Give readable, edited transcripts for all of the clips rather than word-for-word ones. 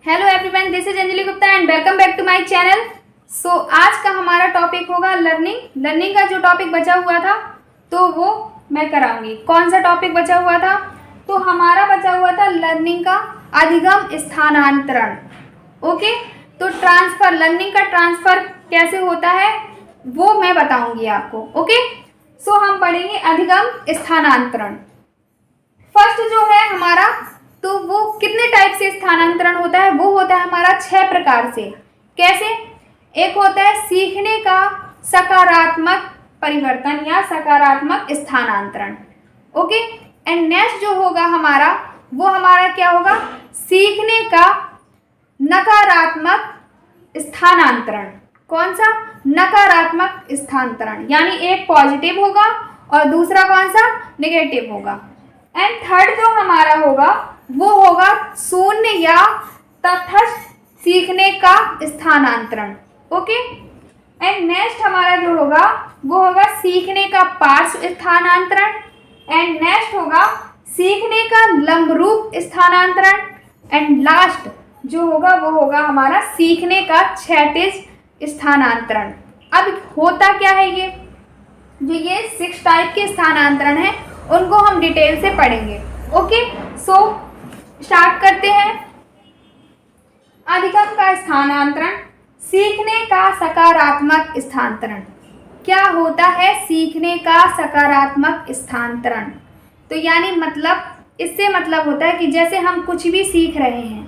Hello everyone, this is Anjali Gupta and welcome back to my channel. So आज का हमारा topic होगा लर्निंग का जो टॉपिक बचा हुआ था तो वो मैं कराऊंगी। कौन सा टॉपिक बचा हुआ था? तो हमारा बचा हुआ था लर्निंग का अधिगम स्थानांतरण। ओके, तो ट्रांसफ़र, लर्निंग का ट्रांसफ़र कैसे होता है वो मैं बताऊंगी आपको। ओके, सो हम पढ़ेंगे अधिगम स्थानांतरण। फर्स्ट जो है हमारा, तो वो कितने टाइप से स्थानांतरण होता है? वो होता है हमारा 6 प्रकार से। कैसे? एक होता है सीखने का सकारात्मक परिवर्तन या सकारात्मक स्थानांतरण। ओके, एंड नेक्स्ट जो होगा हमारा, वो हमारा क्या होगा? सीखने का नकारात्मक स्थानांतरण। कौन सा? नकारात्मक स्थानांतरण, यानी एक पॉजिटिव होगा और दूसरा कौन सा? नेगेटिव होगा। एंड थर्ड जो हमारा होगा वो होगा शून्य या तटस्थ सीखने का स्थानांतरण। ओके, एंड नेक्स्ट हमारा जो होगा वो होगा सीखने का पार्श्व स्थानांतरण। एंड नेक्स्ट होगा सीखने का लंबरूप स्थानांतरण। एंड लास्ट जो होगा वो होगा हमारा सीखने का क्षैतिज स्थानांतरण। अब होता क्या है ये जो ये 6 टाइप के स्थानांतरण हैं उनको हम डिटेल से पढ़ेंगे। ओके, सो स्टार्ट करते हैं। अधिगम का स्थानांतरण, सीखने का सकारात्मक स्थानांतरण। क्या होता है सीखने का सकारात्मक स्थानांतरण? तो यानी मतलब, इससे मतलब होता है कि जैसे हम कुछ भी सीख रहे हैं,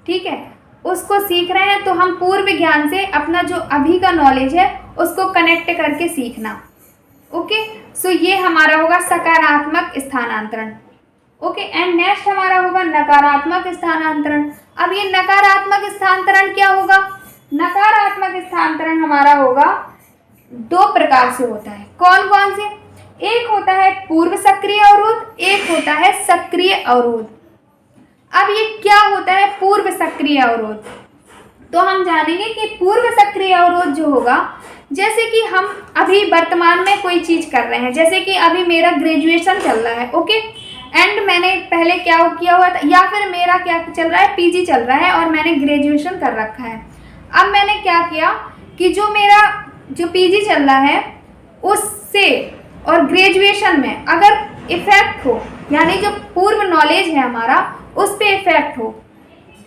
ठीक है, उसको सीख रहे हैं तो हम पूर्व ज्ञान से अपना जो अभी का नॉलेज है उसको कनेक्ट करके सीखना। ओके, सो ये हमारा होगा सकारात्मक स्थानांतरण। ओके, एंड नेक्स्ट हमारा होगा नकारात्मक स्थानांतरण। अब ये नकारात्मक स्थानांतरण क्या होगा? नकारात्मक स्थानांतरण हमारा होगा 2 प्रकार से होता है। कौन कौन से? एक होता है पूर्व सक्रिय अवरोध, एक होता है सक्रिय अवरोध। अब ये क्या होता है पूर्व सक्रिय अवरोध? तो हम जानेंगे कि पूर्व सक्रिय अवरोध जो होगा, जैसे कि हम अभी वर्तमान में कोई चीज़ कर रहे हैं, जैसे कि अभी मेरा ग्रेजुएशन चल रहा है। ओके, एंड मैंने पहले क्या किया हुआ था, या फिर मेरा क्या चल रहा है, पीजी चल रहा है और मैंने ग्रेजुएशन कर रखा है। अब मैंने क्या किया कि जो मेरा जो पीजी चल रहा है उससे और ग्रेजुएशन में अगर इफेक्ट हो, यानी जो पूर्व नॉलेज है हमारा उस पर इफेक्ट हो,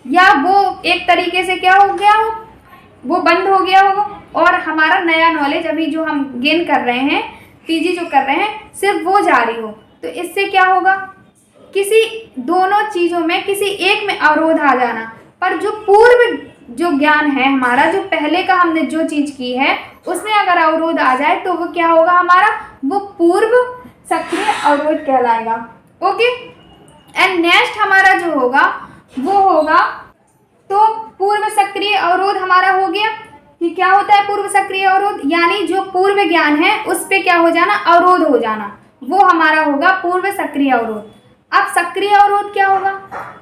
या वो एक तरीके से क्या हो गया हो, वो बंद हो गया होगा और हमारा नया नॉलेज अभी जो हम गेन कर रहे हैं, पीजी जो कर रहे हैं, सिर्फ वो जारी हो, तो इससे क्या होगा? किसी दोनों चीज़ों में किसी एक में अवरोध आ जाना। पर जो पूर्व जो ज्ञान है हमारा, जो पहले का हमने जो चीज़ की है उसमें अगर अवरोध आ जाए तो वो क्या होगा हमारा? वो पूर्व सक्रिय अवरोध कहलाएगा। ओके, एंड नेक्स्ट हमारा जो होगा वो होगा, तो पूर्व सक्रिय अवरोध हमारा हो गया कि क्या होता है पूर्व सक्रिय अवरोध, यानी जो पूर्व ज्ञान है उस पे क्या हो जाना? अवरोध हो जाना, वो हमारा होगा पूर्व सक्रिय अवरोध। अब सक्रिय अवरोध क्या होगा?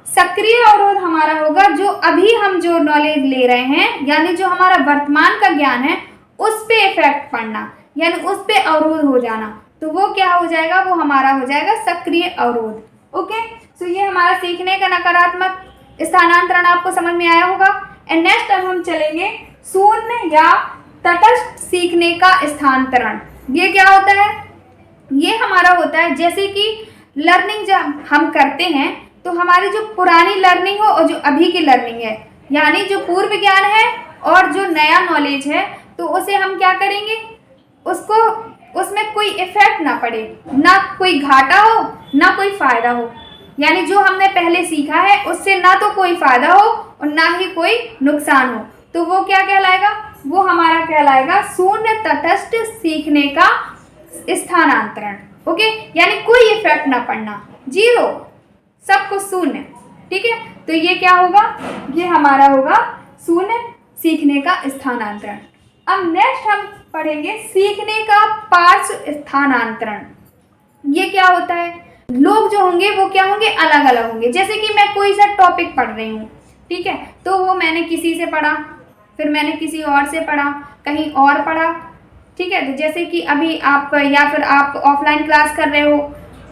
सक्रिय अवरोध हमारा होगा जो अभी हम जो नॉलेज ले रहे हैं, यानी जो हमारा वर्तमान का ज्ञान है उस पे इफेक्ट पड़ना, यानी उस पे अवरोध हो जाना, तो वो क्या हो जाएगा? वो हमारा हो जाएगा सक्रिय अवरोध। ओके, सो ये हमारा सीखने का नकारात्मक स्थानांतरण आपको समझ में आया होगा। एंड नेक्स्ट अब हम चलेंगे शून्य या तटस्थ सीखने का स्थानांतरण। ये क्या होता है? ये हमारा होता है जैसे कि लर्निंग जब हम करते हैं तो हमारी जो पुरानी लर्निंग हो और जो अभी की लर्निंग है, यानी जो पूर्व ज्ञान है और जो नया नॉलेज है, तो उसे हम क्या करेंगे? उसको उसमें कोई इफेक्ट ना पड़े, ना कोई घाटा हो ना कोई फ़ायदा हो, यानी जो हमने पहले सीखा है उससे ना तो कोई फ़ायदा हो और ना ही कोई नुकसान हो, तो वो क्या कहलाएगा? वो हमारा कहलाएगा शून्य तटस्थ सीखने का स्थानांतरण। ओके, यानी कोई इफेक्ट ना पड़ना, जीरो, सब कुछ शून्य। ठीक है, तो ये क्या होगा? ये हमारा होगा शून्य सीखने का स्थानांतरण। अब नेक्स्ट हम पढ़ेंगे सीखने का पार्श्व स्थानांतरण। ये क्या होता है? लोग जो होंगे वो क्या होंगे? अलग अलग होंगे। जैसे कि मैं कोई सा टॉपिक पढ़ रही हूँ, ठीक है, तो वो मैंने किसी से पढ़ा, फिर मैंने किसी और से पढ़ा, कहीं और पढ़ा, ठीक है। तो जैसे कि अभी आप या फिर आप ऑफलाइन क्लास कर रहे हो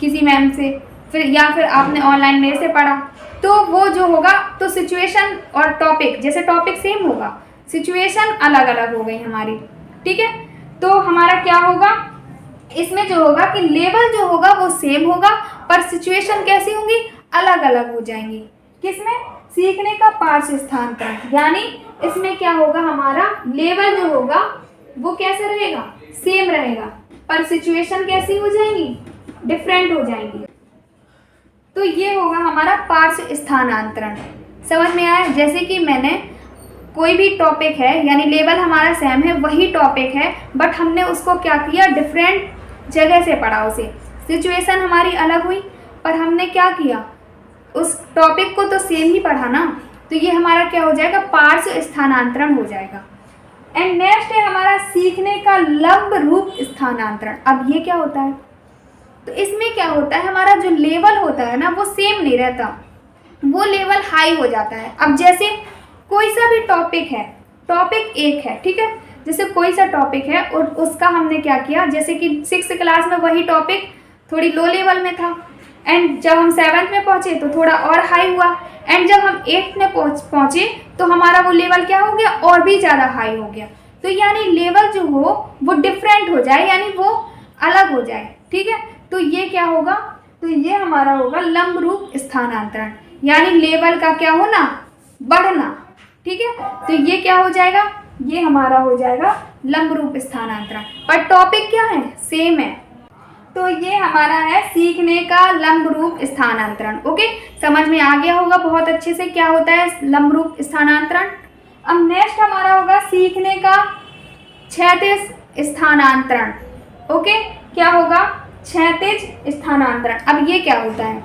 किसी मैम से, फिर या फिर आपने ऑनलाइन मेरे से पढ़ा, तो वो जो होगा, तो सिचुएशन और टॉपिक, जैसे टॉपिक सेम होगा, सिचुएशन अलग अलग हो गई हमारी, ठीक है। तो हमारा क्या होगा, इसमें जो होगा कि लेवल जो होगा वो सेम होगा, पर सिचुएशन कैसी होंगी, अलग अलग हो जाएंगी। किसमें, सीखने का पार्श्व स्थानांतरण, यानी इसमें क्या होगा, हमारा लेवल जो होगा वो कैसे रहेगा, सेम रहेगा, पर सिचुएशन कैसी हो जाएंगी, डिफरेंट हो जाएंगी। तो ये होगा हमारा पार्श्व स्थानांतरण। समझ में आया। जैसे कि मैंने कोई भी टॉपिक है, यानी लेवल हमारा सेम है, वही टॉपिक है, बट हमने उसको क्या किया, डिफरेंट जगह से पढ़ा उसे, सिचुएशन हमारी अलग हुई, पर हमने क्या किया, उस टॉपिक को तो सेम ही पढ़ा ना, तो ये हमारा क्या हो जाएगा, पार्श्व स्थानांतरण हो जाएगा। एंड नेक्स्ट है हमारा सीखने का लंब रूप स्थानांतरण। अब ये क्या होता है, तो इसमें क्या होता है, हमारा जो लेवल होता है ना वो सेम नहीं रहता, वो लेवल हाई हो जाता है। अब जैसे कोई सा भी टॉपिक है, टॉपिक एक है, ठीक है, जैसे कोई सा टॉपिक है और उसका हमने क्या किया, जैसे कि 6th क्लास में वही टॉपिक थोड़ी लो लेवल में था, एंड जब हम 7th में पहुँचे तो थोड़ा और हाई हुआ, एंड जब हम 8th में पहुँचे तो हमारा वो लेवल क्या हो गया, और भी ज़्यादा हाई हो गया। तो यानी लेवल जो हो वो डिफरेंट हो जाए, यानी वो अलग हो जाए, ठीक है। तो ये क्या होगा, तो ये हमारा होगा लंब रूप स्थानांतरण, यानी लेवल का क्या होना, बढ़ना, ठीक है। तो ये क्या हो जाएगा, ये हमारा हो जाएगा लंब रूप स्थानांतरण, पर टॉपिक क्या है, सेम है। तो ये हमारा है सीखने का लंब रूप स्थानांतरण। ओके, समझ में आ गया होगा बहुत अच्छे से क्या होता है लंब रूप स्थानांतरण। अब नेक्स्ट हमारा होगा सीखने का क्षैतिज स्थानांतरण। ओके, क्या होगा, क्षैतिज स्थानांतरण। अब ये क्या होता है,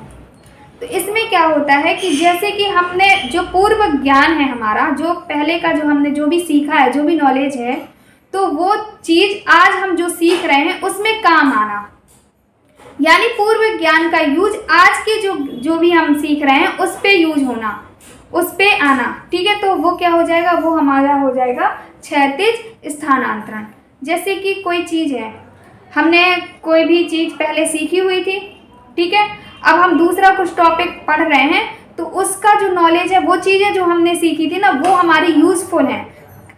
तो इसमें क्या होता है कि जैसे कि हमने जो पूर्व ज्ञान है हमारा, जो पहले का जो हमने जो भी सीखा है, जो भी नॉलेज है, तो वो चीज़ आज हम जो सीख रहे हैं उसमें काम आना, यानी पूर्व ज्ञान का यूज आज के जो भी हम सीख रहे हैं उस पे यूज होना, उस पे आना, ठीक है। तो वो क्या हो जाएगा, वो हमारा हो जाएगा क्षैतिज स्थानांतरण। जैसे कि कोई चीज़ है, हमने कोई भी चीज़ पहले सीखी हुई थी, ठीक है, अब हम दूसरा कुछ टॉपिक पढ़ रहे हैं, तो उसका जो नॉलेज है, वो चीज़ें जो हमने सीखी थी ना, वो हमारी यूज़फुल हैं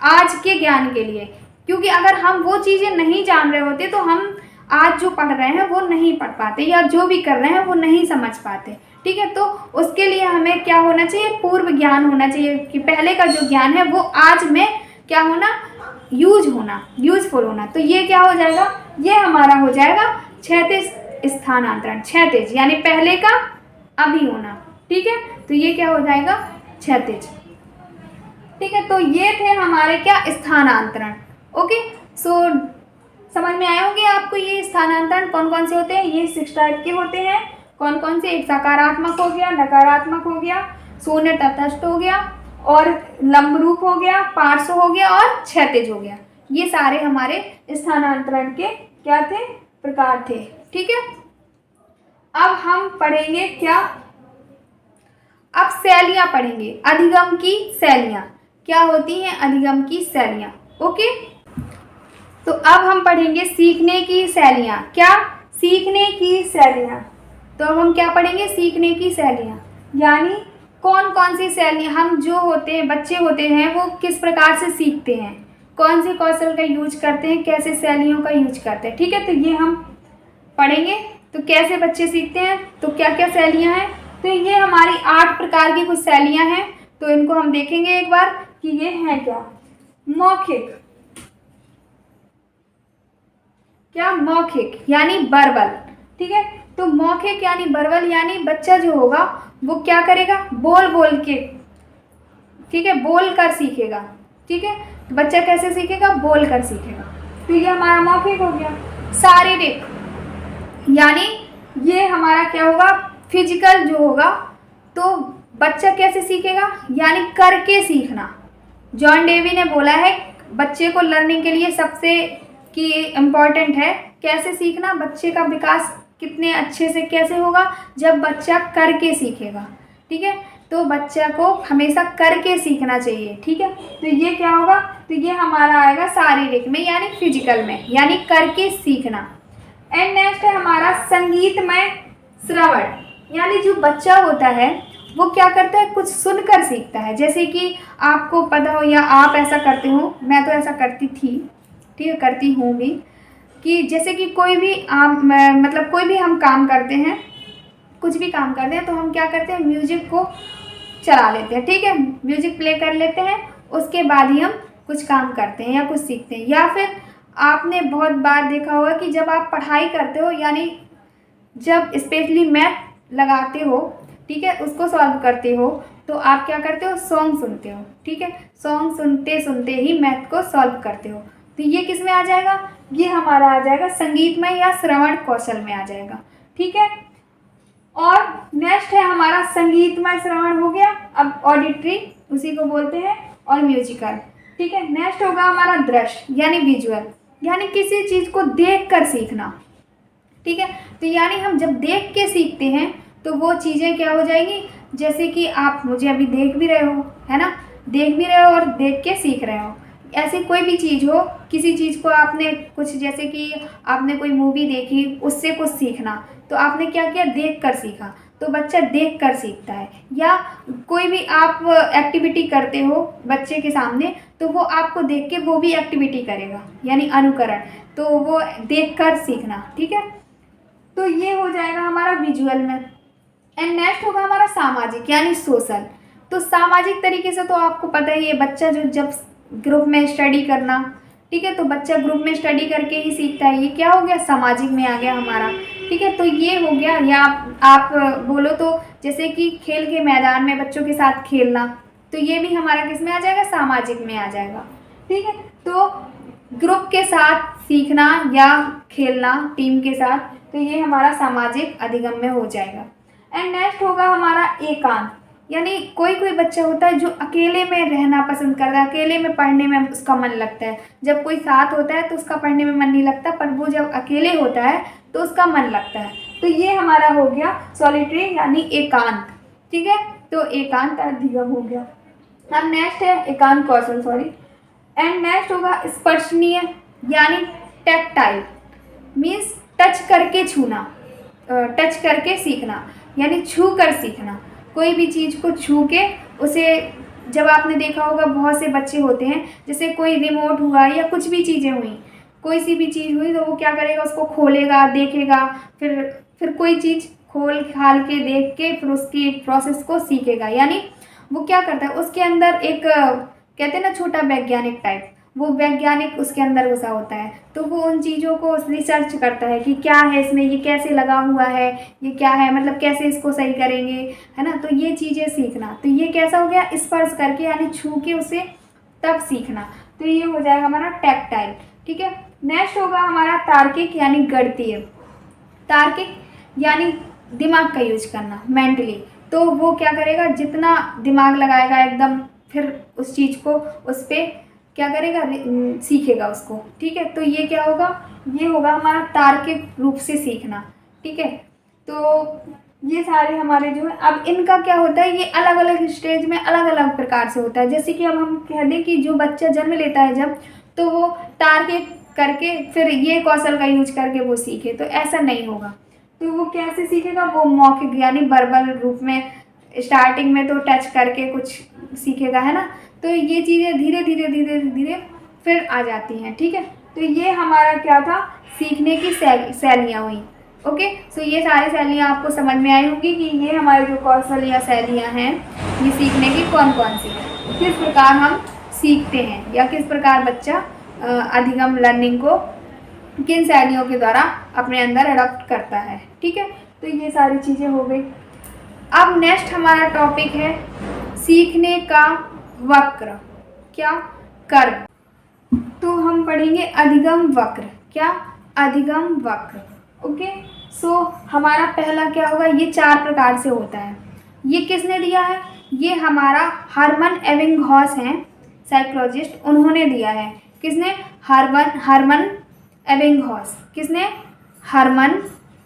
आज के ज्ञान के लिए, क्योंकि अगर हम वो चीज़ें नहीं जान रहे होते तो हम आज जो पढ़ रहे हैं वो नहीं पढ़ पाते, या जो भी कर रहे हैं वो नहीं समझ पाते, ठीक है। तो उसके लिए हमें क्या होना चाहिए, पूर्व ज्ञान होना चाहिए, कि पहले का जो ज्ञान है वो आज में क्या होना, यूज होना, यूजफुल होना। तो ये क्या हो जाएगा, ये हमारा हो जाएगा क्षैतिज स्थानांतरण। क्षैतिज यानी पहले का अभी होना, ठीक है, तो ये क्या हो जाएगा, क्षैतिज, ठीक है। तो ये थे हमारे क्या, स्थानांतरण। ओके, सो समझ में आए होंगे आपको ये स्थानांतरण कौन कौन से होते हैं, ये 6 टाइप के होते हैं। कौन कौन से, एक सकारात्मक हो गया, नकारात्मक हो गया, शून्य तटस्थ हो गया, और लंबरूप हो गया, पार्श्व हो गया, और क्षैतिज हो गया। ये सारे हमारे स्थानांतरण के क्या थे, प्रकार थे, ठीक है। अब हम पढ़ेंगे क्या, अब शैलियाँ पढ़ेंगे, अधिगम की शैलियाँ क्या होती हैं, अधिगम की शैलियाँ। ओके, तो अब हम पढ़ेंगे सीखने की शैलियाँ। क्या, सीखने की शैलियाँ। तो अब हम क्या पढ़ेंगे, सीखने की शैलियाँ, यानी कौन कौन सी शैलियाँ, हम जो होते हैं, बच्चे होते हैं, वो किस प्रकार से सीखते हैं, कौन से कौशल का यूज करते हैं, कैसे शैलियों का यूज करते हैं, ठीक है। तो ये हम पढ़ेंगे, तो कैसे बच्चे सीखते हैं, तो क्या क्या शैलियाँ हैं। तो ये हमारी 8 प्रकार की कुछ शैलियाँ हैं, तो इनको हम देखेंगे एक बार कि ये हैं क्या। मौखिक, क्या, मौखिक यानी वर्बल, ठीक है। तो मौखिक यानी वर्बल, यानी बच्चा जो होगा वो क्या करेगा, बोल बोल के, ठीक है, बोल कर सीखेगा, ठीक है। तो बच्चा कैसे सीखेगा, बोल कर सीखेगा, तो ये हमारा मौखिक हो गया। शारीरिक यानी ये हमारा क्या होगा, फिजिकल जो होगा, तो बच्चा कैसे सीखेगा, यानी करके सीखना। जॉन डेवी ने बोला है बच्चे को लर्निंग के लिए सबसे कि इम्पॉर्टेंट है कैसे सीखना, बच्चे का विकास कितने अच्छे से कैसे होगा, जब बच्चा करके सीखेगा, ठीक है। तो बच्चा को हमेशा करके सीखना चाहिए, ठीक है। तो ये क्या होगा, तो ये हमारा आएगा शारीरिक में, यानी फिजिकल में, यानी करके सीखना। एंड नेक्स्ट है हमारा संगीतमय श्रवण, यानी जो बच्चा होता है वो क्या करता है, कुछ सुनकर सीखता है। जैसे कि आपको पता हो या आप ऐसा करते हो, मैं तो ऐसा करती थी, ठीक है, करती हूँ भी, कि जैसे कि कोई भी आप मतलब कोई भी हम काम करते हैं, कुछ भी काम करते हैं, तो हम क्या करते हैं, म्यूजिक को चला लेते हैं, ठीक है, म्यूजिक प्ले कर लेते हैं, उसके बाद ही हम कुछ काम करते हैं या कुछ सीखते हैं। या फिर आपने बहुत बार देखा होगा कि जब आप पढ़ाई करते हो, यानी जब स्पेशली मैथ लगाते हो, ठीक है, उसको सॉल्व करते हो, तो आप क्या करते हो, सॉन्ग सुनते हो, ठीक है, सॉन्ग सुनते सुनते ही मैथ को सॉल्व करते हो। तो ये किस में आ जाएगा, ये हमारा आ जाएगा संगीतमय या श्रवण कौशल में आ जाएगा, ठीक है। और नेक्स्ट है हमारा संगीतमय श्रवण हो गया, अब ऑडिटरी उसी को बोलते हैं, और म्यूजिकल, ठीक है। नेक्स्ट होगा हमारा दृश्य यानी विजुअल, यानी किसी चीज़ को देख कर सीखना, ठीक है। तो यानी हम जब देख के सीखते हैं तो वो चीज़ें क्या हो जाएगी, जैसे कि आप मुझे अभी देख भी रहे हो, है ना, देख भी रहे हो और देख के सीख रहे हो। ऐसी कोई भी चीज़ हो, किसी चीज़ को आपने कुछ, जैसे कि आपने कोई मूवी देखी, उससे कुछ सीखना, तो आपने क्या किया, देख कर सीखा, तो बच्चा देख कर सीखता है। या कोई भी आप एक्टिविटी करते हो बच्चे के सामने, तो वो आपको देख के वो भी एक्टिविटी करेगा, यानी अनुकरण, तो वो देख कर सीखना, ठीक है। तो ये हो जाएगा हमारा विजुअल में। एंड नेक्स्ट होगा हमारा सामाजिक यानी सोशल। तो सामाजिक तरीके से तो आपको पता ही है, बच्चा जो जब ग्रुप में स्टडी करना, ठीक है, तो बच्चा ग्रुप में स्टडी करके ही सीखता है। ये क्या हो गया, सामाजिक में आ गया हमारा, ठीक है। तो ये हो गया, या आप बोलो तो जैसे कि खेल के मैदान में बच्चों के साथ खेलना, तो ये भी हमारा किस में आ जाएगा, सामाजिक में आ जाएगा, ठीक है। तो ग्रुप के साथ सीखना या खेलना टीम के साथ, तो ये हमारा सामाजिक अधिगम में हो जाएगा। एंड नेक्स्ट होगा हमारा एकांत, यानी कोई कोई बच्चा होता है जो अकेले में रहना पसंद करता है, अकेले में पढ़ने में उसका मन लगता है। जब कोई साथ होता है तो उसका पढ़ने में मन नहीं लगता, पर वो जब अकेले होता है तो उसका मन लगता है। तो ये हमारा हो गया सॉलिटरी यानी एकांत, ठीक है। तो एकांत अधिगम हो गया। अब नेक्स्ट है एकांत कौशल, सॉरी। एंड नेक्स्ट होगा स्पर्शनीय यानी टैक्टाइल, मीन्स टच करके छूना, टच करके सीखना, यानी छू कर सीखना। कोई भी चीज़ को छू के उसे, जब आपने देखा होगा बहुत से बच्चे होते हैं, जैसे कोई रिमोट हुआ या कुछ भी चीज़ें हुई, कोई सी भी चीज़ हुई, तो वो क्या करेगा, उसको खोलेगा, देखेगा, फिर कोई चीज़ खोल खाल के देख के फिर उसकी प्रोसेस को सीखेगा। यानी वो क्या करता है, उसके अंदर एक कहते हैं ना छोटा वैज्ञानिक टाइप, वो वैज्ञानिक उसके अंदर घुसा होता है, तो वो उन चीज़ों को रिसर्च करता है कि क्या है इसमें, ये कैसे लगा हुआ है, ये क्या है, मतलब कैसे इसको सही करेंगे, है ना। तो ये चीज़ें सीखना, तो ये कैसा हो गया, स्पर्श करके यानी छू के उसे तब सीखना। तो ये हो जाएगा हमारा टैक्टाइल, ठीक है। नेक्स्ट होगा हमारा तार्किक यानी गणितीय। तार्किक यानी दिमाग का यूज करना, मेंटली, तो वो क्या करेगा, जितना दिमाग लगाएगा एकदम, फिर उस चीज़ को उस पर क्या करेगा, सीखेगा उसको, ठीक है। तो ये क्या होगा, ये होगा हमारा तार्किक रूप से सीखना, ठीक है। तो ये सारे हमारे जो है, अब इनका क्या होता है, ये अलग अलग स्टेज में अलग अलग प्रकार से होता है। जैसे कि अब हम कह दें कि जो बच्चा जन्म लेता है जब, तो वो तार्किक करके फिर ये कौशल का यूज करके वो सीखे, तो ऐसा नहीं होगा। तो वो कैसे सीखेगा, वो मौखिक यानी वर्बल रूप में, स्टार्टिंग में तो टच करके कुछ सीखेगा, है ना। तो ये चीज़ें धीरे धीरे धीरे धीरे फिर आ जाती हैं, ठीक है। तो ये हमारा क्या था, सीखने की शैलियाँ हुई। ओके, सो ये सारी शैलियाँ आपको समझ में आई होंगी कि ये हमारे जो कौशल या शैलियाँ हैं, ये सीखने की कौन कौन सी हैं, किस प्रकार हम सीखते हैं, या किस प्रकार बच्चा अधिगम लर्निंग को किन शैलियों के द्वारा अपने अंदर अडॉप्ट करता है, ठीक है। तो ये सारी चीज़ें हो गई। अब नेक्स्ट हमारा टॉपिक है सीखने का वक्र, क्या, कर्व। तो हम पढ़ेंगे अधिगम वक्र, क्या, अधिगम वक्र। ओके, सो हमारा पहला क्या होगा, ये 4 प्रकार से होता है। ये किसने दिया है, ये हमारा हरमन एबिंगहॉस हैं, साइकोलॉजिस्ट, उन्होंने दिया है। किसने, हरमन एबिंगहॉस, किसने, हरमन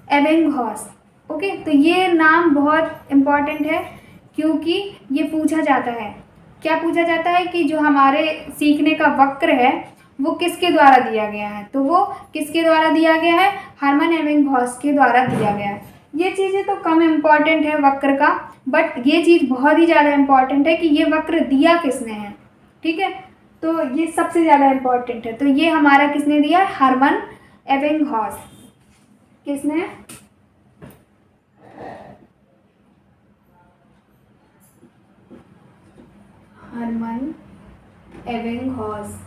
एबिंगहॉस। ओके, तो ये नाम बहुत इम्पॉर्टेंट है, क्योंकि ये पूछा जाता है, क्या पूछा जाता है कि जो हमारे सीखने का वक्र है वो किसके द्वारा दिया गया है। तो वो किसके द्वारा दिया गया है, हरमन एबिंगहॉस के द्वारा दिया गया है। ये चीज़ें तो कम इम्पॉर्टेंट है वक्र का, बट ये चीज़ बहुत ही ज़्यादा इम्पॉर्टेंट है कि ये वक्र दिया किसने है। ठीक है, तो ये सबसे ज़्यादा इम्पॉर्टेंट है। तो ये हमारा किसने दिया है, हरमन एबिंगहॉस। किसने, हरमन एबिंगहॉस।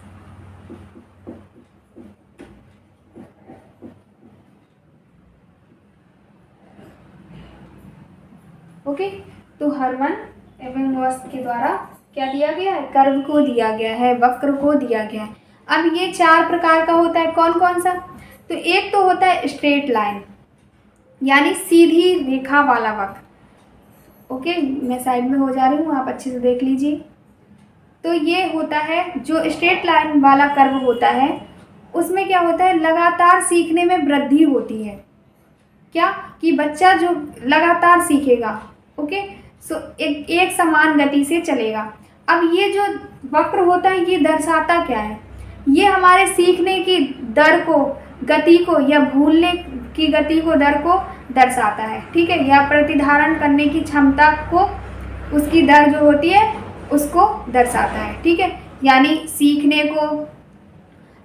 ओके, तो हरमन एबिंगहॉस के द्वारा क्या दिया गया है, कर्व को दिया गया है, वक्र को दिया गया है। अब ये 4 प्रकार का होता है, कौन कौन सा, तो एक तो होता है स्ट्रेट लाइन, यानी सीधी रेखा वाला वक्र। ओके, मैं साइड में हो जा रही हूँ, आप अच्छे से देख लीजिए। तो ये होता है जो स्ट्रेट लाइन वाला कर्व होता है, उसमें क्या होता है, लगातार सीखने में वृद्धि होती है। क्या कि बच्चा जो लगातार सीखेगा, ओके, सो एक समान गति से चलेगा। अब ये जो वक्र होता है ये दर्शाता क्या है, ये हमारे सीखने की दर को, गति को, या भूलने की गति को, दर को दर्शाता है। ठीक है, या प्रतिधारण करने की क्षमता को, उसकी दर जो होती है उसको दर्शाता है। ठीक है, यानी सीखने को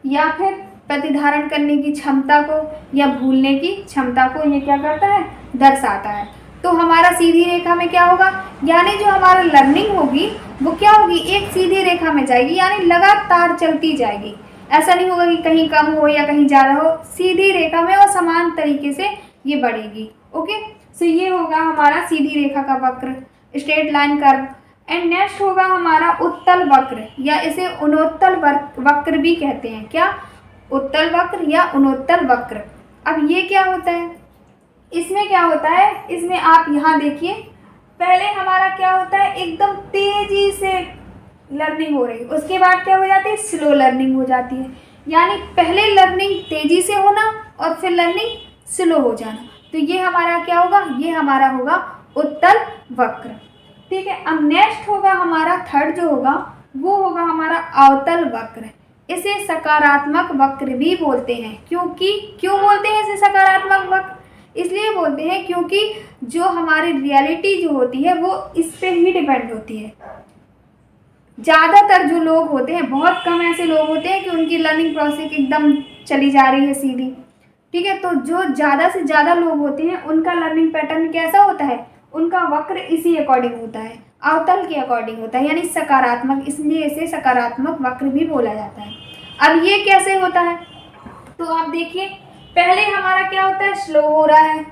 या फिर प्रतिधारण करने की क्षमता को या भूलने की क्षमता को ये क्या करता है, दर्शाता है। तो हमारा सीधी रेखा में क्या होगा, यानी जो हमारा लर्निंग होगी वो क्या होगी, एक सीधी रेखा में जाएगी, यानी लगातार चलती जाएगी। ऐसा नहीं होगा कि कहीं कम हो या कहीं ज़्यादा हो, सीधी रेखा में और समान तरीके से ये बढ़ेगी। ओके, सो ये होगा हमारा सीधी रेखा का वक्र, straight line curve. And next होगा हमारा उत्तल वक्र, या इसे उन्नोत्तल वक्र भी कहते हैं। क्या, उत्तल वक्र या उन्नोत्तल वक्र। अब ये क्या होता है, इसमें क्या होता है, इसमें आप यहाँ देखिए, पहले हमारा क्या होता है, एकदम तेजी से लर्निंग हो रही है, उसके बाद क्या हो जाती है, स्लो लर्निंग हो जाती है। यानी पहले लर्निंग तेजी से होना और फिर लर्निंग स्लो हो जाना। तो ये हमारा क्या होगा, ये हमारा होगा उत्तल वक्र। ठीक है, अब नेक्स्ट होगा हमारा थर्ड जो होगा वो होगा हमारा अवतल वक्र। इसे सकारात्मक वक्र भी बोलते हैं। क्यों बोलते हैं इसे सकारात्मक वक्र, इसलिए बोलते हैं क्योंकि जो हमारी रियलिटी जो होती है वो इस पे ही डिपेंड होती है। ज़्यादातर जो लोग होते हैं, बहुत कम ऐसे लोग होते हैं कि उनकी लर्निंग प्रोसेस एकदम चली जा रही है सीधी। ठीक है, तो जो ज़्यादा से ज़्यादा लोग होते हैं उनका लर्निंग पैटर्न कैसा होता है, उनका वक्र इसी अकॉर्डिंग होता है, अवतल के अकॉर्डिंग होता है, यानी सकारात्मक, इसलिए इसे सकारात्मक वक्र भी बोला जाता है। अब ये कैसे होता है, तो आप देखिए, पहले हमारा क्या होता है, स्लो हो रहा है,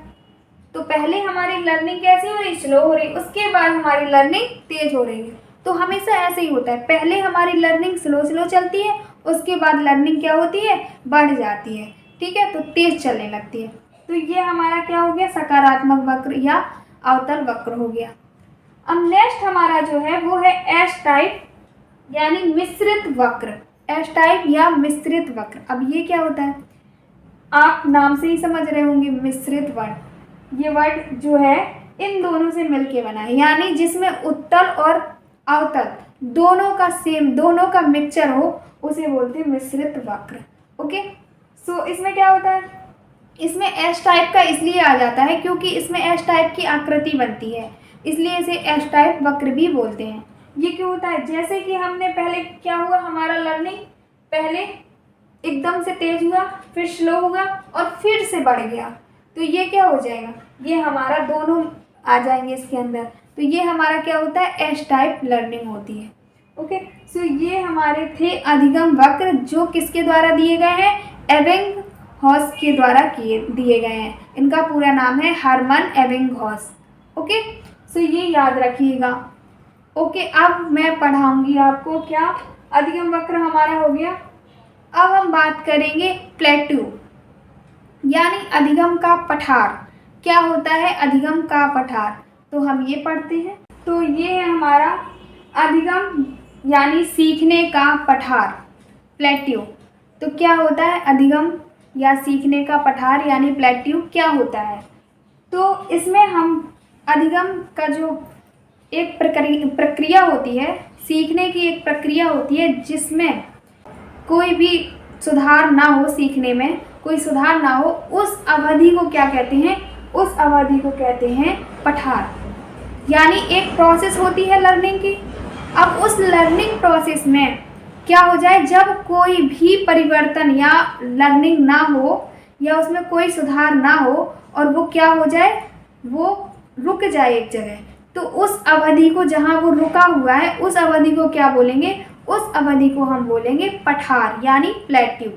तो पहले हमारी लर्निंग कैसी हो रही, स्लो हो रही, उसके बाद हमारी लर्निंग तेज हो रही है। तो हमेशा ऐसे ही होता है, पहले हमारी लर्निंग स्लो चलती है, उसके बाद लर्निंग क्या होती है, बढ़ जाती है। ठीक है, तो तेज चलने लगती है। तो ये हमारा क्या हो गया, सकारात्मक वक्र या अवतल वक्र हो गया। अब नेक्स्ट हमारा जो है वो है एस टाइप, यानी मिश्रित वक्र। एस टाइप या मिश्रित वक्र। अब ये क्या होता है, आप नाम से ही समझ रहे होंगे, मिश्रित वर्ड। ये वर्ड जो है इन दोनों से मिलके बना है, यानी जिसमें उत्तल और अवतल दोनों का सेम, दोनों का मिक्सचर हो, उसे बोलते हैं मिश्रित वक्र। ओके, सो इसमें क्या होता है, इसमें एस टाइप का इसलिए आ जाता है क्योंकि इसमें एस टाइप की आकृति बनती है, इसलिए इसे एस टाइप वक्र भी बोलते हैं। ये क्यों होता है, जैसे कि हमने पहले क्या हुआ, हमारा लर्निंग पहले एकदम से तेज हुआ, फिर स्लो हुआ और फिर से बढ़ गया, तो ये क्या हो जाएगा, ये हमारा दोनों आ जाएंगे इसके अंदर। तो ये हमारा क्या होता है, एस टाइप लर्निंग होती है। ओके, सो ये हमारे थे अधिगम वक्र, जो किसके द्वारा दिए गए हैं, एबिंगहॉस के द्वारा दिए गए हैं। इनका पूरा नाम है हरमन एबिंगहॉस। ओके, सो ये याद रखिएगा। ओके, अब मैं पढ़ाऊंगी आपको, क्या अधिगम वक्र हमारा हो गया। अब हम बात करेंगे प्लेट्यू, यानी अधिगम का पठार। क्या होता है अधिगम का पठार, तो हम ये पढ़ते हैं। तो ये है हमारा अधिगम यानी सीखने का पठार, प्लेट्यू। तो क्या होता है अधिगम या सीखने का पठार यानी प्लेट्यू क्या होता है, तो इसमें हम अधिगम का जो एक प्रक्रिया होती है, सीखने की एक प्रक्रिया होती है जिसमें कोई भी सुधार ना हो, सीखने में कोई सुधार ना हो, उस अवधि को क्या कहते हैं, उस अवधि को कहते हैं पठार। यानी एक प्रोसेस होती है लर्निंग की। अब उस लर्निंग प्रोसेस में क्या हो जाए, जब कोई भी परिवर्तन या लर्निंग ना हो या उसमें कोई सुधार ना हो और वो क्या हो जाए, वो रुक जाए एक जगह, तो उस अवधि को, जहाँ वो रुका हुआ है उस अवधि को क्या बोलेंगे, उस अवधि को हम बोलेंगे पठार यानी प्लेट्यू।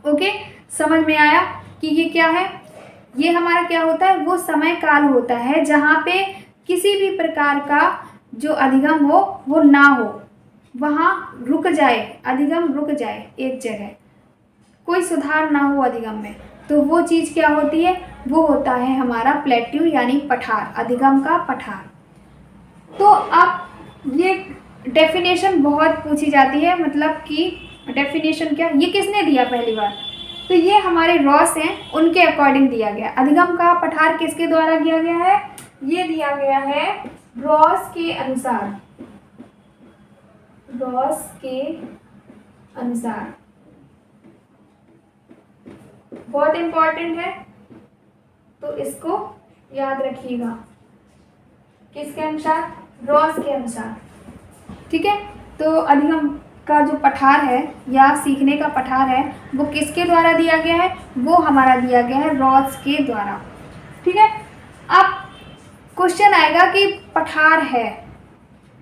ओके, समझ में आया कि ये क्या है। ये हमारा क्या होता है, वो समय काल होता है जहाँ पे किसी भी प्रकार का जो अधिगम हो वो ना हो, वहाँ रुक जाए, अधिगम रुक जाए एक जगह, कोई सुधार ना हो अधिगम में, तो वो चीज़ क्या होती है, वो होता है हमारा प्लेट्यू यानी पठार, अधिगम का पठार। तो अब ये डेफिनेशन बहुत पूछी जाती है, मतलब कि डेफिनेशन क्या, ये किसने दिया पहली बार, तो ये हमारे रॉस हैं, उनके अकॉर्डिंग दिया गया। अधिगम का पठार किसके द्वारा किया गया है, ये दिया गया है रॉस के अनुसार, रॉस के अनुसार। बहुत इंपॉर्टेंट है, तो इसको याद रखिएगा, किसके अनुसार, रॉस के अनुसार। ठीक है, तो अधिगम का जो पठार है या सीखने का पठार है वो किसके द्वारा दिया गया है, वो हमारा दिया गया है रॉस के द्वारा। ठीक है, अब क्वेश्चन आएगा कि पठार है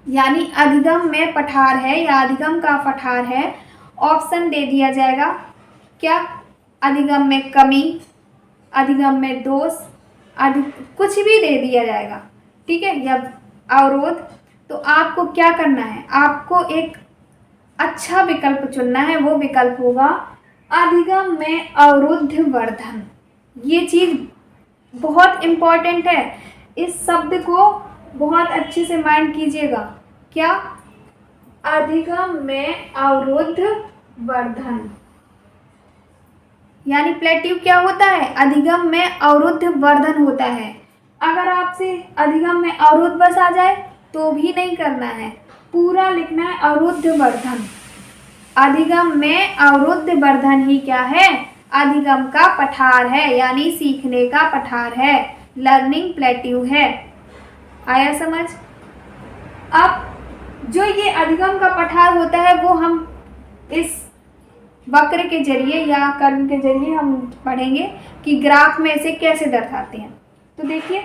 यानी अधिगम में पठार है या अधिगम का पठार है, ऑप्शन दे दिया जाएगा क्या, अधिगम में कमी, अधिगम में दोष, कुछ भी दे दिया जाएगा। ठीक है, या अवरोध। तो आपको क्या करना है, आपको एक अच्छा विकल्प चुनना है, वो विकल्प होगा अधिगम में अवरुद्ध वर्धन। ये चीज़ बहुत इम्पॉर्टेंट है, इस शब्द को बहुत अच्छे से माइंड कीजिएगा। क्या, अधिगम में अवरुद्ध वर्धन यानी प्लेट्यू क्या होता है, अधिगम में अवरुद्ध वर्धन होता है। अगर आपसे अधिगम में अवरुद्ध बस आ जाए तो भी नहीं करना है, पूरा लिखना है अवरुद्ध वर्धन। अधिगम में अवरुद्ध वर्धन ही क्या है, अधिगम का पठार है यानी सीखने का पठार है, लर्निंग प्लेट्यू है। आया समझ। अब जो ये अधिगम का पठार होता है वो हम इस वक्र के जरिए या कर्व के जरिए हम पढ़ेंगे कि ग्राफ में इसे कैसे दर्शाते हैं। तो देखिए,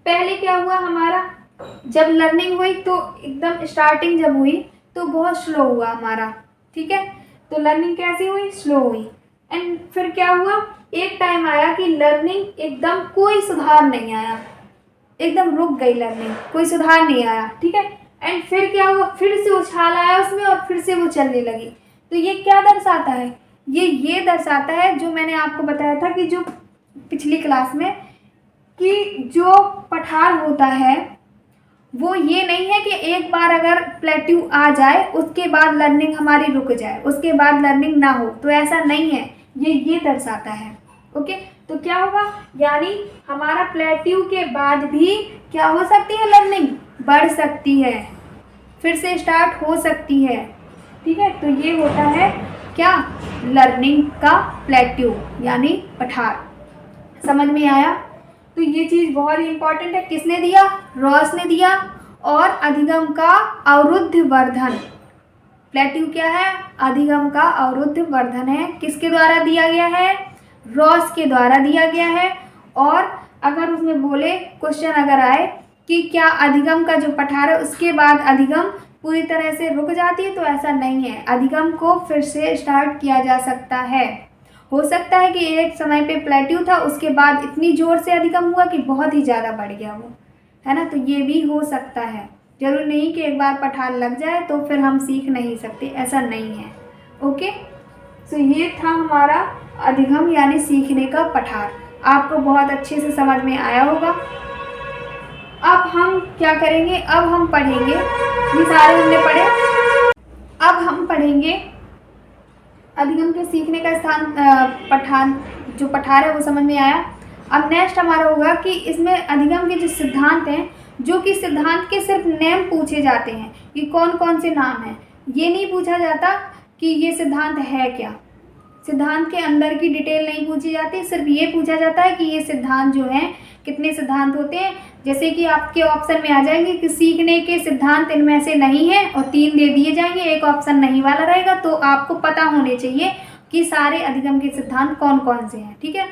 पहले क्या हुआ हमारा, जब लर्निंग हुई तो एकदम स्टार्टिंग जब हुई तो बहुत स्लो हुआ हमारा। ठीक है, तो लर्निंग कैसी हुई, स्लो हुई। एंड फिर क्या हुआ, एक टाइम आया कि लर्निंग एकदम कोई सुधार नहीं आया, एकदम रुक गई लर्निंग, कोई सुधार नहीं आया। ठीक है, एंड फिर क्या हुआ, फिर से उछाल आया उसमें और फिर से वो चलने लगी। तो ये क्या दर्शाता है, ये दर्शाता है जो मैंने आपको बताया था कि जो पिछली क्लास में, कि जो पठार होता है वो ये नहीं है कि एक बार अगर प्लेट्यू आ जाए उसके बाद लर्निंग हमारी रुक जाए, उसके बाद लर्निंग ना हो, तो ऐसा नहीं है, ये दर्शाता है। ओके, तो क्या होगा, यानी हमारा प्लेट्यू के बाद भी क्या हो सकती है, लर्निंग बढ़ सकती है, फिर से स्टार्ट हो सकती है। ठीक है, तो ये होता है क्या, लर्निंग का प्लेट्यू यानी पठार। समझ में आया। तो ये चीज़ बहुत ही इंपॉर्टेंट है, किसने दिया, रॉस ने दिया। और अधिगम का अवरुद्ध वर्धन, प्लेट्यू क्या है, अधिगम का अवरुद्ध वर्धन है, किसके द्वारा दिया गया है, रॉस के द्वारा दिया गया है। और अगर उसमें बोले, क्वेश्चन अगर आए कि क्या अधिगम का जो पठार है उसके बाद अधिगम पूरी तरह से रुक जाती है, तो ऐसा नहीं है, अधिगम को फिर से स्टार्ट किया जा सकता है। हो सकता है कि एक समय पे प्लेट्यू था, उसके बाद इतनी ज़ोर से अधिगम हुआ कि बहुत ही ज़्यादा बढ़ गया वो, है ना। तो ये भी हो सकता है, जरूरी नहीं कि एक बार पठार लग जाए तो फिर हम सीख नहीं सकते, ऐसा नहीं है। ओके, सो ये था हमारा अधिगम यानी सीखने का पठार, आपको बहुत अच्छे से समझ में आया होगा। अब हम क्या करेंगे, अब हम पढ़ेंगे, ये सारे हमने पढ़े, अब हम पढ़ेंगे अधिगम के सीखने का स्थान, पठार, जो पठार है वो समझ में आया। अब नेक्स्ट हमारा होगा कि इसमें अधिगम के जो सिद्धांत हैं, जो कि सिद्धांत के सिर्फ नेम पूछे जाते हैं कि कौन कौन से नाम हैं, ये नहीं पूछा जाता कि ये सिद्धांत है क्या। सिद्धांत के अंदर की डिटेल नहीं पूछी जाती, सिर्फ ये पूछा जाता है कि ये सिद्धांत जो हैं कितने सिद्धांत होते हैं। जैसे कि आपके ऑप्शन में आ जाएंगे कि सीखने के सिद्धांत इनमें से नहीं है और 3 दे दिए जाएंगे, एक ऑप्शन नहीं वाला रहेगा। तो आपको पता होने चाहिए कि सारे अधिगम के सिद्धांत कौन कौन से हैं, ठीक है।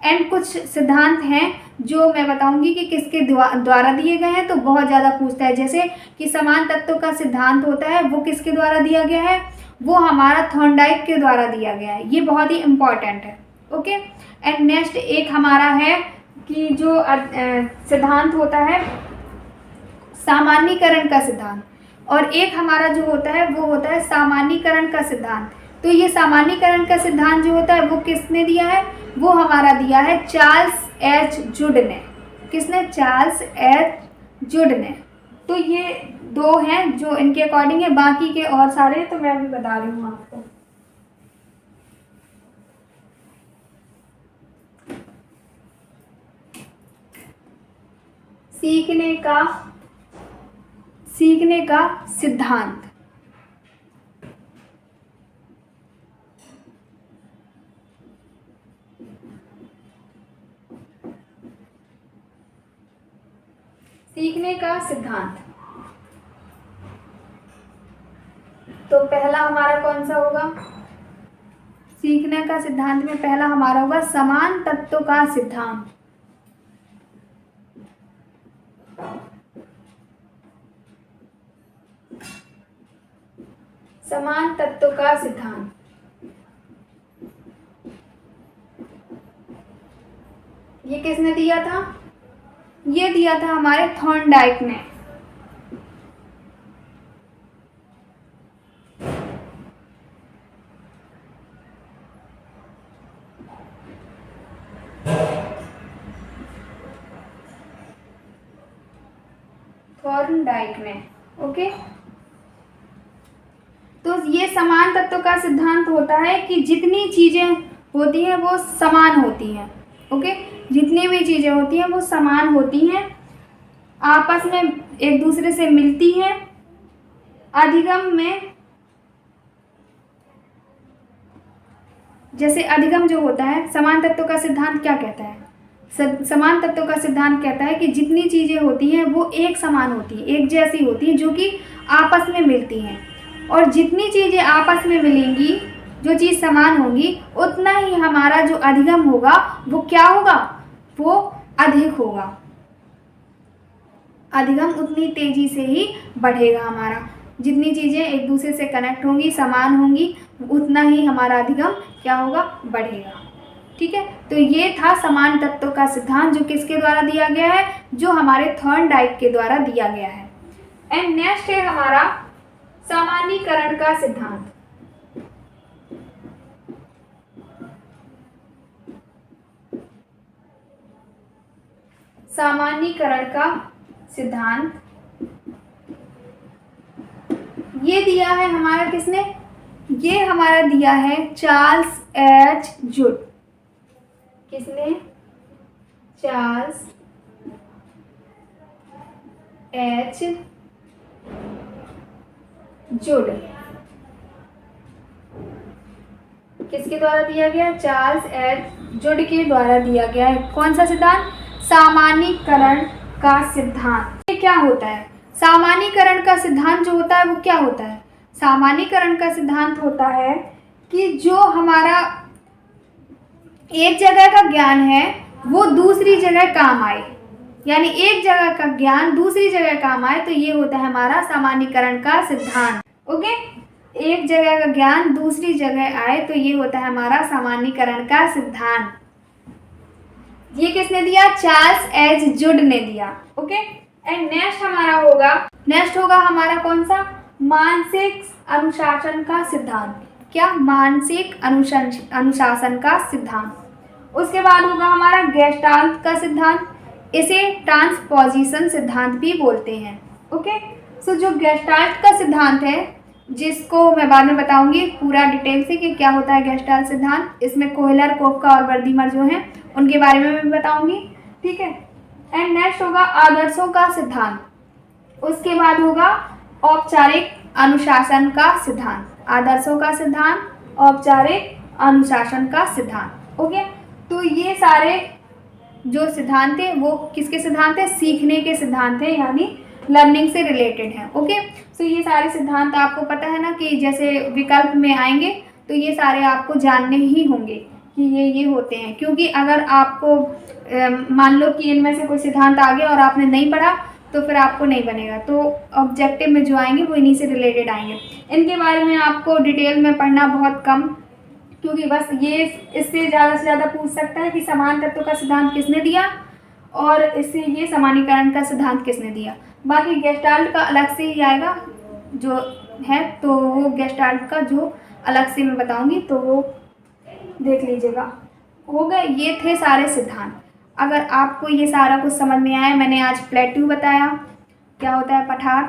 एंड कुछ सिद्धांत हैं जो मैं बताऊंगी कि किसके द्वारा दिए गए हैं, तो बहुत ज़्यादा पूछता है। जैसे कि समान तत्व का सिद्धांत होता है, वो किसके द्वारा दिया गया है, वो हमारा थॉर्नडाइक के द्वारा दिया गया है। ये बहुत ही इम्पॉर्टेंट है, ओके। एंड नेक्स्ट एक हमारा है कि जो सिद्धांत होता है सामान्यीकरण का सिद्धांत, और एक हमारा जो होता है वो होता है सामान्यीकरण का सिद्धांत। तो ये सामान्यीकरण का सिद्धांत जो होता है वो किसने दिया है, वो हमारा दिया है चार्ल्स एच जुड ने। किसने, चार्ल्स एच जुड ने। तो ये 2 हैं जो इनके अकॉर्डिंग है, बाकी के और सारे तो मैं अभी बता रही हूँ आपको। सीखने का सिद्धांत। सीखने का सिद्धांत, तो पहला हमारा कौन सा होगा, सीखने का सिद्धांत में पहला हमारा होगा समान तत्व का सिद्धांत। समान तत्व का सिद्धांत, ये किसने दिया था, ये दिया था हमारे थॉर्नडाइक ने। थॉर्नडाइक ने, ओके। तो ये समान तत्व का सिद्धांत होता है कि जितनी चीजें होती हैं वो समान होती हैं, ओके। जितनी भी चीजें होती हैं वो समान होती हैं, आपस में एक दूसरे से मिलती हैं। अधिगम में जैसे अधिगम जो होता है, समान तत्व का सिद्धांत क्या कहता है, समान तत्व का सिद्धांत कहता है कि जितनी चीजें होती हैं वो एक समान होती हैं, एक जैसी होती हैं, जो कि आपस में मिलती हैं। और जितनी चीजें आपस में मिलेंगी, जो चीज़ समान होगी, उतना ही हमारा जो अधिगम होगा वो क्या होगा, वो अधिक होगा। अधिगम उतनी तेजी से ही बढ़ेगा हमारा। जितनी चीज़ें एक दूसरे से कनेक्ट होंगी, समान होंगी, उतना ही हमारा अधिगम क्या होगा, बढ़ेगा। ठीक है, तो ये था समान तत्व का सिद्धांत, जो किसके द्वारा दिया गया है, जो हमारे थॉर्नडाइक के द्वारा दिया गया है। एंड नेक्स्ट है हमारा सामान्यीकरण का सिद्धांत। सामान्यीकरण का सिद्धांत ये दिया है हमारा किसने, ये हमारा दिया है चार्ल्स एच जुड। किसने, चार्ल्स एच जुड। किसके द्वारा दिया गया, चार्ल्स एच जुड के द्वारा दिया गया है। कौन सा सिद्धांत, सामान्यीकरण का सिद्धांत। ये क्या होता है, सामान्यीकरण का सिद्धांत जो होता है वो क्या होता है, सामान्यीकरण का सिद्धांत होता है कि जो हमारा एक जगह का ज्ञान है वो दूसरी जगह काम आए, यानी एक जगह का ज्ञान दूसरी जगह काम आए, तो ये होता है हमारा सामान्यीकरण का सिद्धांत। ओके, एक जगह का ज्ञान दूसरी जगह आए तो ये होता है हमारा सामान्यीकरण का सिद्धांत। ये किसने दिया, चार्ल्स एच जुड ने दिया। ओके, एंड नेक्स्ट होगा हमारा कौन सा, मानसिक अनुशासन का सिद्धांत। क्या, मानसिक अनुशासन का सिद्धांत। उसके बाद होगा हमारा गेस्टाल्ट का सिद्धांत, इसे ट्रांसपोजिशन सिद्धांत भी बोलते हैं। ओके, सो जो गेस्टाल्ट का सिद्धांत है, जिसको मैं बाद में बताऊंगी पूरा डिटेल से कि क्या होता है गेस्टाल्ट सिद्धांत, इसमें कोहलर, कोफका और वर्दीमर जो हैं उनके बारे में मैं बताऊंगी। ठीक है, एंड नेक्स्ट होगा आदर्शों का सिद्धांत। उसके बाद होगा औपचारिक अनुशासन का सिद्धांत। आदर्शों का सिद्धांत, औपचारिक अनुशासन का सिद्धांत। ओके, तो ये सारे जो सिद्धांत थे वो किसके सिद्धांत है? सीखने के सिद्धांत है, यानी लर्निंग से रिलेटेड है। ओके, सो ये सारे सिद्धांत आपको पता है ना कि जैसे विकल्प में आएंगे तो ये सारे आपको जानने ही होंगे कि ये होते हैं, क्योंकि अगर आपको मान लो कि इनमें से कोई सिद्धांत आ गया और आपने नहीं पढ़ा तो फिर आपको नहीं बनेगा। तो ऑब्जेक्टिव में जो आएंगे वो इन्हीं से रिलेटेड आएंगे। इनके बारे में आपको डिटेल में पढ़ना बहुत कम, क्योंकि बस ये इससे ज़्यादा से ज़्यादा पूछ सकता है कि समान तत्व का सिद्धांत किसने दिया और इससे ये समानीकरण का सिद्धांत किसने दिया। बाकी गेस्टाल्ट का अलग से ही आएगा जो है, तो वो गेस्टाल्ट का जो अलग से मैं बताऊंगी तो वो देख लीजिएगा। हो गए, ये थे सारे सिद्धांत। अगर आपको ये सारा कुछ समझ में आया, मैंने आज प्लेट्यू बताया, क्या होता है पठार,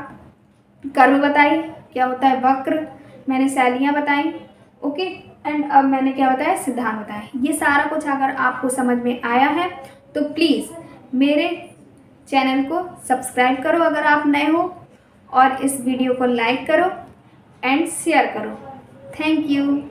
कर्व बताई, क्या होता है वक्र, मैंने शैलियाँ बताई। ओके, एंड अब मैंने क्या बताया? सिद्धांत बताए। ये सारा कुछ अगर आपको समझ में आया है तो प्लीज़ मेरे चैनल को सब्सक्राइब करो अगर आप नए हो, और इस वीडियो को लाइक करो एंड शेयर करो। Thank you.